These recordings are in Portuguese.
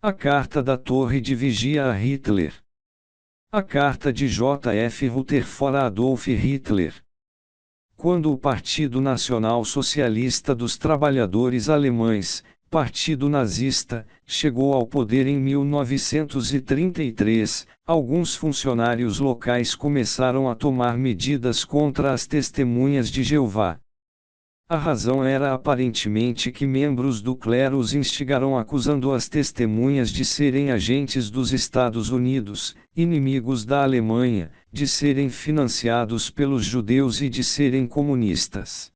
A carta da Torre de Vigia a Hitler. A carta de J.F. Rutherford a Adolf Hitler. Quando o Partido Nacional Socialista dos Trabalhadores Alemães, Partido Nazista, chegou ao poder em 1933, alguns funcionários locais começaram a tomar medidas contra as testemunhas de Jeová. A razão era aparentemente que membros do clero os instigaram acusando as testemunhas de serem agentes dos Estados Unidos, inimigos da Alemanha, de serem financiados pelos judeus e de serem comunistas.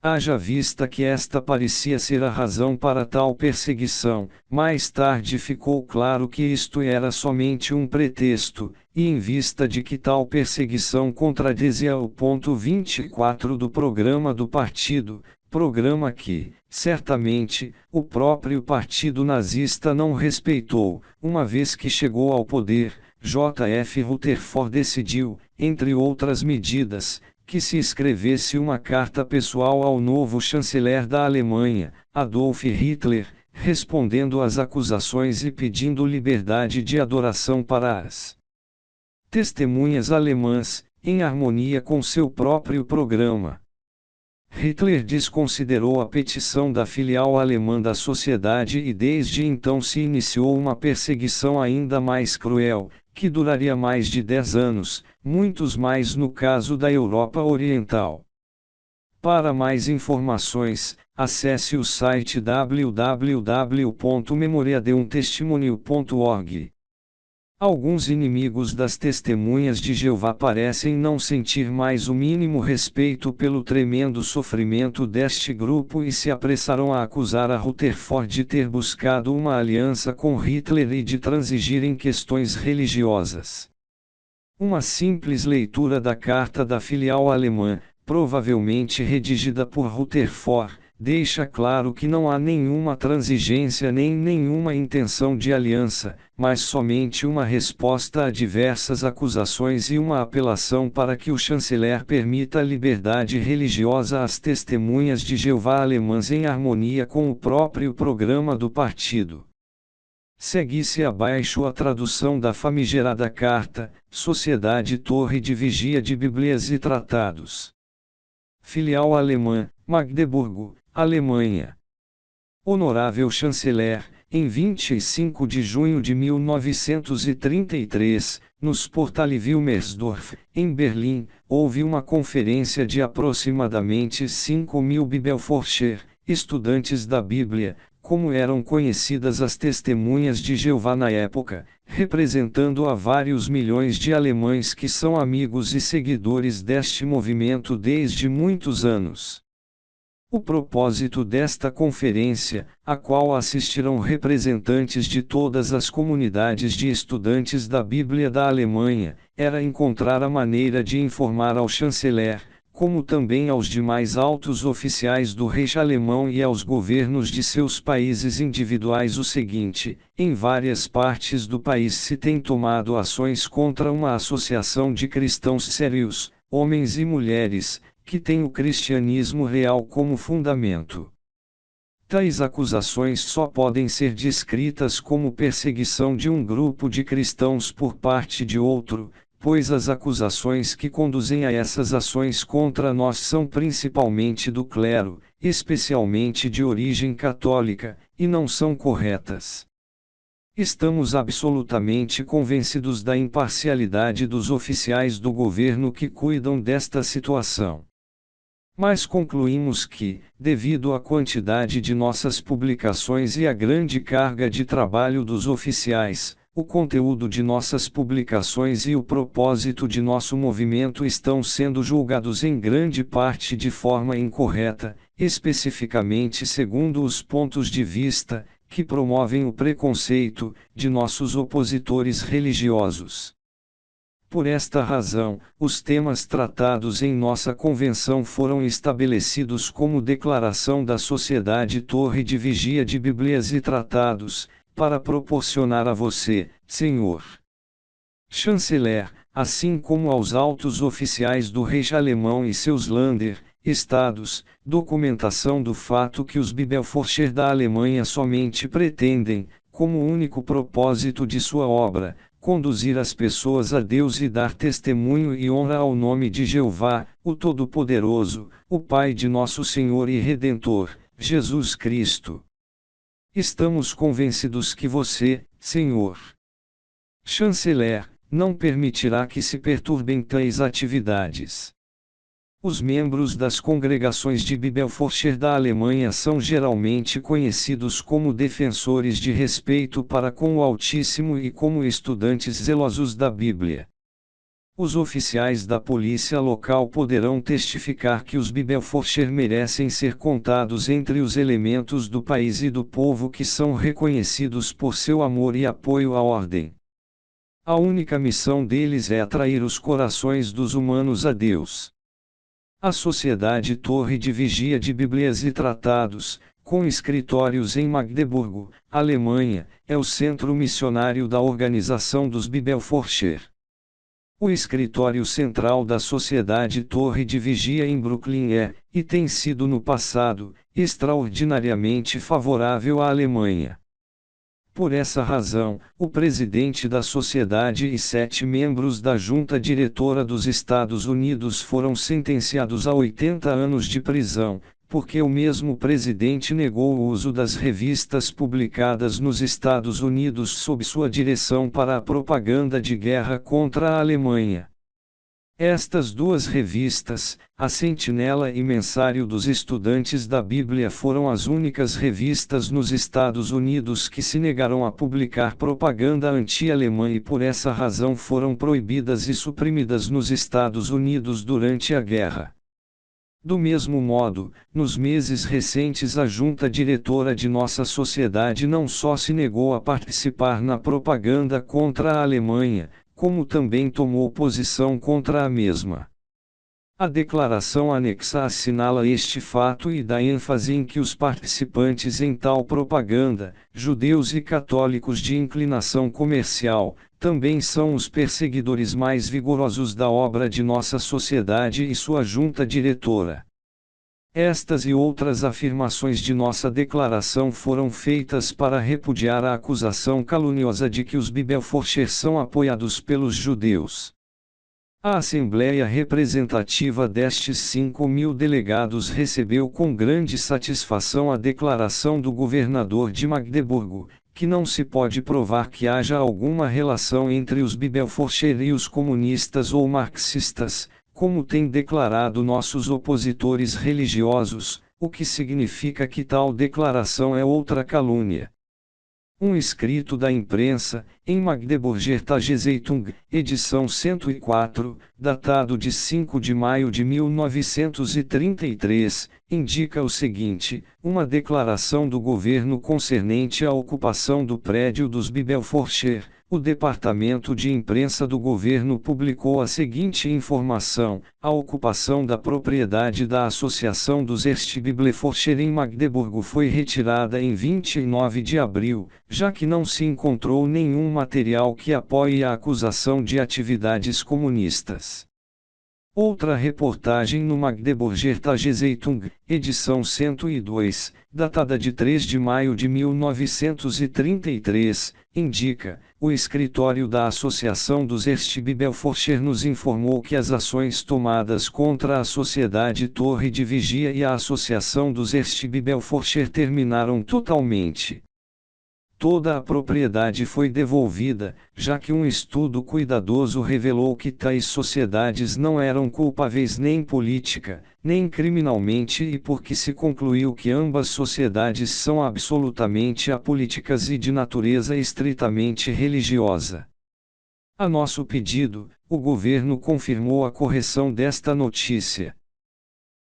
Haja vista que esta parecia ser a razão para tal perseguição, mais tarde ficou claro que isto era somente um pretexto, e em vista de que tal perseguição contradizia o ponto 24 do programa do partido, programa que, certamente, o próprio partido nazista não respeitou, uma vez que chegou ao poder, J.F. Rutherford decidiu, entre outras medidas, que se escrevesse uma carta pessoal ao novo chanceler da Alemanha, Adolf Hitler, respondendo às acusações e pedindo liberdade de adoração para as testemunhas alemãs, em harmonia com seu próprio programa. Hitler desconsiderou a petição da filial alemã da sociedade e desde então se iniciou uma perseguição ainda mais cruel, que duraria mais de 10 anos, muitos mais no caso da Europa Oriental. Para mais informações, acesse o site www.memoriadeumtestimonio.org. Alguns inimigos das testemunhas de Jeová parecem não sentir mais o mínimo respeito pelo tremendo sofrimento deste grupo e se apressaram a acusar a Rutherford de ter buscado uma aliança com Hitler e de transigir em questões religiosas. Uma simples leitura da carta da filial alemã, provavelmente redigida por Rutherford, deixa claro que não há nenhuma transigência nem nenhuma intenção de aliança, mas somente uma resposta a diversas acusações e uma apelação para que o chanceler permita a liberdade religiosa às testemunhas de Jeová alemãs em harmonia com o próprio programa do partido. Segue-se abaixo a tradução da famigerada carta, Sociedade Torre de Vigia de Bíblias e Tratados. Filial alemã, Magdeburgo, Alemanha. Honorável Chanceler, em 25 de junho de 1933, nos Portale Wilmersdorf, em Berlim, houve uma conferência de aproximadamente 5.000 Bibelforscher, estudantes da Bíblia, como eram conhecidas as testemunhas de Jeová na época, representando a vários milhões de alemães que são amigos e seguidores deste movimento desde muitos anos. O propósito desta conferência, a qual assistiram representantes de todas as comunidades de estudantes da Bíblia da Alemanha, era encontrar a maneira de informar ao chanceler, como também aos demais altos oficiais do Reich alemão e aos governos de seus países individuais o seguinte: em várias partes do país se tem tomado ações contra uma associação de cristãos sérios, homens e mulheres, que tem o cristianismo real como fundamento. Tais acusações só podem ser descritas como perseguição de um grupo de cristãos por parte de outro, pois as acusações que conduzem a essas ações contra nós são principalmente do clero, especialmente de origem católica, e não são corretas. Estamos absolutamente convencidos da imparcialidade dos oficiais do governo que cuidam desta situação. Mas concluímos que, devido à quantidade de nossas publicações e à grande carga de trabalho dos oficiais, o conteúdo de nossas publicações e o propósito de nosso movimento estão sendo julgados em grande parte de forma incorreta, especificamente segundo os pontos de vista, que promovem o preconceito, de nossos opositores religiosos. Por esta razão, os temas tratados em nossa convenção foram estabelecidos como Declaração da Sociedade Torre de Vigia de Bíblias e Tratados, para proporcionar a você, Senhor Chanceler, assim como aos altos oficiais do Reich alemão e seus Länder, estados, documentação do fato que os Bibelforscher da Alemanha somente pretendem, como único propósito de sua obra, conduzir as pessoas a Deus e dar testemunho e honra ao nome de Jeová, o Todo-Poderoso, o Pai de nosso Senhor e Redentor, Jesus Cristo. Estamos convencidos que você, Senhor Chanceler, não permitirá que se perturbem tais atividades. Os membros das congregações de Bibelforscher da Alemanha são geralmente conhecidos como defensores de respeito para com o Altíssimo e como estudantes zelosos da Bíblia. Os oficiais da polícia local poderão testificar que os Bibelforscher merecem ser contados entre os elementos do país e do povo que são reconhecidos por seu amor e apoio à ordem. A única missão deles é atrair os corações dos humanos a Deus. A Sociedade Torre de Vigia de Bíblias e Tratados, com escritórios em Magdeburgo, Alemanha, é o centro missionário da organização dos Bibelforscher. O escritório central da Sociedade Torre de Vigia em Brooklyn é, e tem sido no passado, extraordinariamente favorável à Alemanha. Por essa razão, o presidente da sociedade e 7 membros da junta diretora dos Estados Unidos foram sentenciados a 80 anos de prisão, porque o mesmo presidente negou o uso das revistas publicadas nos Estados Unidos sob sua direção para a propaganda de guerra contra a Alemanha. Estas duas revistas, a Sentinela e Mensário dos Estudantes da Bíblia, foram as únicas revistas nos Estados Unidos que se negaram a publicar propaganda anti-alemã e por essa razão foram proibidas e suprimidas nos Estados Unidos durante a guerra. Do mesmo modo, nos meses recentes a junta diretora de nossa sociedade não só se negou a participar na propaganda contra a Alemanha, como também tomou posição contra a mesma. A declaração anexa assinala este fato e dá ênfase em que os participantes em tal propaganda, judeus e católicos de inclinação comercial, também são os perseguidores mais vigorosos da obra de nossa sociedade e sua junta diretora. Estas e outras afirmações de nossa declaração foram feitas para repudiar a acusação caluniosa de que os Bibelforscher são apoiados pelos judeus. A Assembleia Representativa destes 5.000 delegados recebeu com grande satisfação a declaração do governador de Magdeburgo, que não se pode provar que haja alguma relação entre os Bibelforscher e os comunistas ou marxistas, como têm declarado nossos opositores religiosos, o que significa que tal declaração é outra calúnia. Um escrito da imprensa, em Magdeburger Tageszeitung, edição 104, datado de 5 de maio de 1933, indica o seguinte: uma declaração do governo concernente à ocupação do prédio dos Bibelforscher. O departamento de imprensa do governo publicou a seguinte informação: a ocupação da propriedade da Associação dos Erstbibelforscher em Magdeburgo foi retirada em 29 de abril, já que não se encontrou nenhum material que apoie a acusação de atividades comunistas. Outra reportagem no Magdeburger Tageszeitung, edição 102, datada de 3 de maio de 1933, indica: o escritório da Associação dos Erstbibelforscher nos informou que as ações tomadas contra a Sociedade Torre de Vigia e a Associação dos Erstbibelforscher terminaram totalmente. Toda a propriedade foi devolvida, já que um estudo cuidadoso revelou que tais sociedades não eram culpáveis nem política, nem criminalmente e porque se concluiu que ambas sociedades são absolutamente apolíticas e de natureza estritamente religiosa. A nosso pedido, o governo confirmou a correção desta notícia.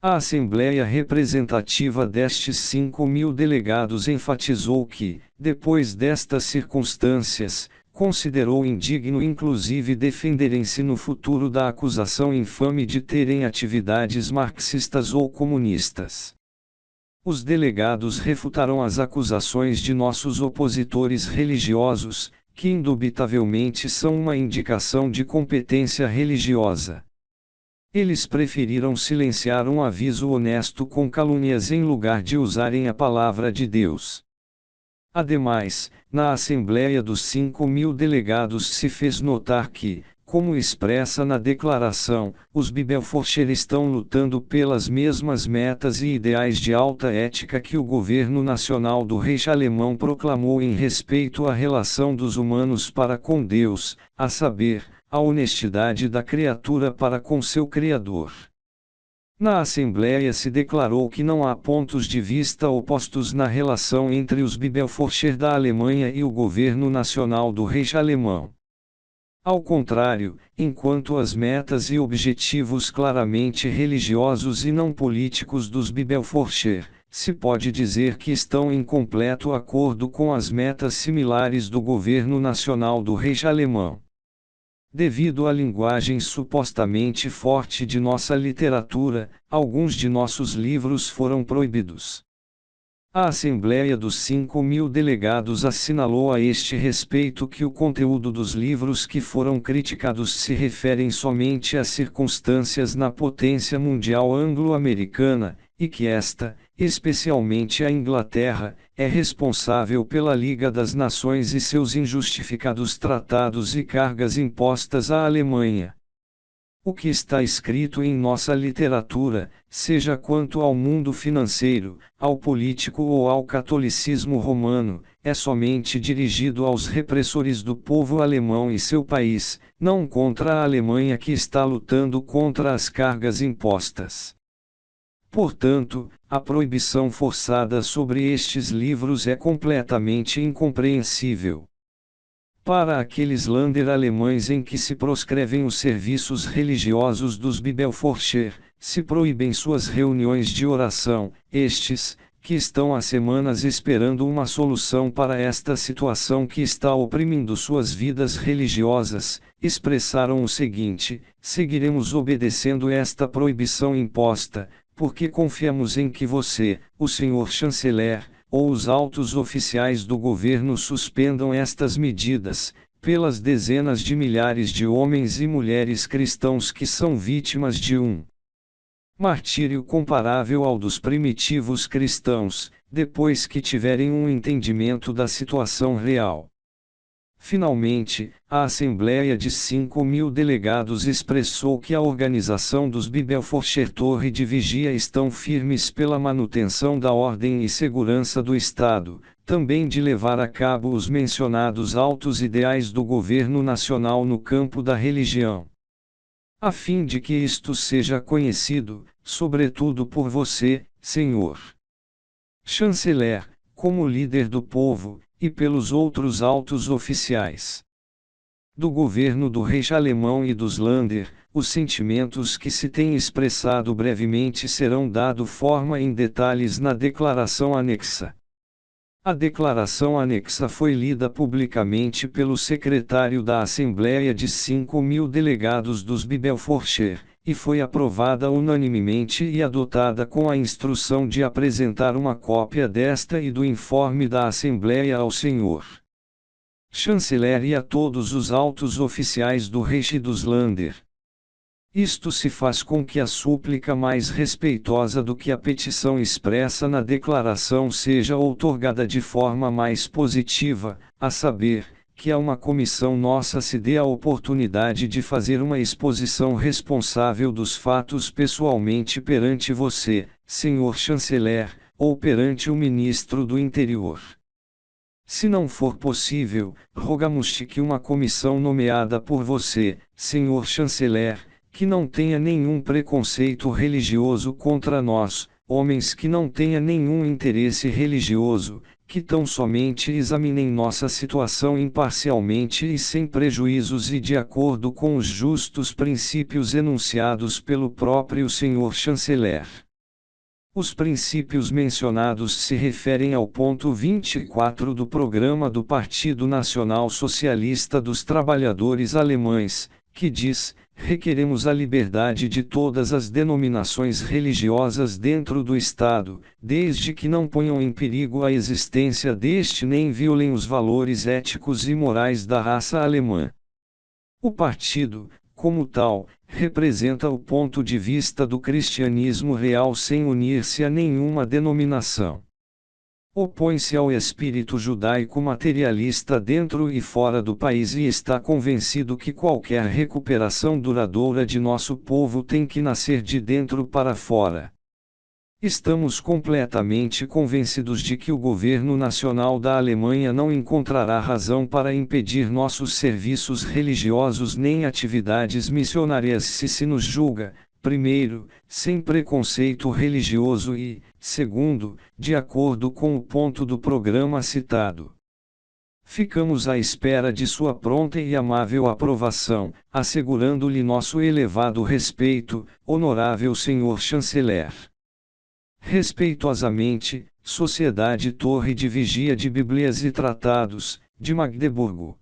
A Assembleia Representativa destes 5.000 delegados enfatizou que, depois destas circunstâncias, considerou indigno inclusive defenderem-se no futuro da acusação infame de terem atividades marxistas ou comunistas. Os delegados refutaram as acusações de nossos opositores religiosos, que indubitavelmente são uma indicação de competência religiosa. Eles preferiram silenciar um aviso honesto com calúnias em lugar de usarem a palavra de Deus. Ademais, na Assembleia dos 5.000 delegados se fez notar que, como expressa na declaração, os Bibelforscher estão lutando pelas mesmas metas e ideais de alta ética que o governo nacional do Reich alemão proclamou em respeito à relação dos humanos para com Deus, a saber, a honestidade da criatura para com seu Criador. Na Assembleia se declarou que não há pontos de vista opostos na relação entre os Bibelforscher da Alemanha e o governo nacional do Reich alemão. Ao contrário, enquanto as metas e objetivos claramente religiosos e não políticos dos Bibelforscher, se pode dizer que estão em completo acordo com as metas similares do governo nacional do Reich alemão. Devido à linguagem supostamente forte de nossa literatura, alguns de nossos livros foram proibidos. A Assembleia dos 5.000 delegados assinalou a este respeito que o conteúdo dos livros que foram criticados se referem somente a circunstâncias na potência mundial anglo-americana, e que esta, especialmente a Inglaterra, é responsável pela Liga das Nações e seus injustificados tratados e cargas impostas à Alemanha. O que está escrito em nossa literatura, seja quanto ao mundo financeiro, ao político ou ao catolicismo romano, é somente dirigido aos repressores do povo alemão e seu país, não contra a Alemanha que está lutando contra as cargas impostas. Portanto, a proibição forçada sobre estes livros é completamente incompreensível. Para aqueles Länder alemães em que se proscrevem os serviços religiosos dos Bibelforscher, se proíbem suas reuniões de oração, estes, que estão há semanas esperando uma solução para esta situação que está oprimindo suas vidas religiosas, expressaram o seguinte: seguiremos obedecendo esta proibição imposta, porque confiamos em que você, o senhor chanceler, ou os altos oficiais do governo suspendam estas medidas, pelas dezenas de milhares de homens e mulheres cristãos que são vítimas de um martírio comparável ao dos primitivos cristãos, depois que tiverem um entendimento da situação real. Finalmente, a Assembleia de 5.000 delegados expressou que a organização dos Bibelforscher Torre de Vigia estão firmes pela manutenção da ordem e segurança do Estado, também de levar a cabo os mencionados altos ideais do governo nacional no campo da religião. A fim de que isto seja conhecido, sobretudo por você, Senhor Chanceler, como líder do povo, e pelos outros altos oficiais do governo do Reich alemão e dos Länder, os sentimentos que se têm expressado brevemente serão dado forma em detalhes na declaração anexa. A declaração anexa foi lida publicamente pelo secretário da Assembleia de 5.000 delegados dos Bibelforscher, e foi aprovada unanimemente e adotada com a instrução de apresentar uma cópia desta e do informe da Assembleia ao Sr. Chanceler e a todos os altos oficiais do Reich e dos Länder. Isto se faz com que a súplica mais respeitosa do que a petição expressa na declaração seja outorgada de forma mais positiva, a saber, que a uma comissão nossa se dê a oportunidade de fazer uma exposição responsável dos fatos pessoalmente perante você, Senhor Chanceler, ou perante o Ministro do Interior. Se não for possível, rogamos-te que uma comissão nomeada por você, Senhor Chanceler, que não tenha nenhum preconceito religioso contra nós, homens que não tenha nenhum interesse religioso, que tão somente examinem nossa situação imparcialmente e sem prejuízos e de acordo com os justos princípios enunciados pelo próprio Senhor Chanceler. Os princípios mencionados se referem ao ponto 24 do programa do Partido Nacional Socialista dos Trabalhadores Alemães, que diz: requeremos a liberdade de todas as denominações religiosas dentro do Estado, desde que não ponham em perigo a existência deste nem violem os valores éticos e morais da raça alemã. O partido, como tal, representa o ponto de vista do cristianismo real sem unir-se a nenhuma denominação. Opõe-se ao espírito judaico materialista dentro e fora do país e está convencido que qualquer recuperação duradoura de nosso povo tem que nascer de dentro para fora. Estamos completamente convencidos de que o governo nacional da Alemanha não encontrará razão para impedir nossos serviços religiosos nem atividades missionárias se nos julga, primeiro, sem preconceito religioso e, segundo, de acordo com o ponto do programa citado. Ficamos à espera de sua pronta e amável aprovação, assegurando-lhe nosso elevado respeito, honorável senhor chanceler. Respeitosamente, Sociedade Torre de Vigia de Bíblias e Tratados, de Magdeburgo.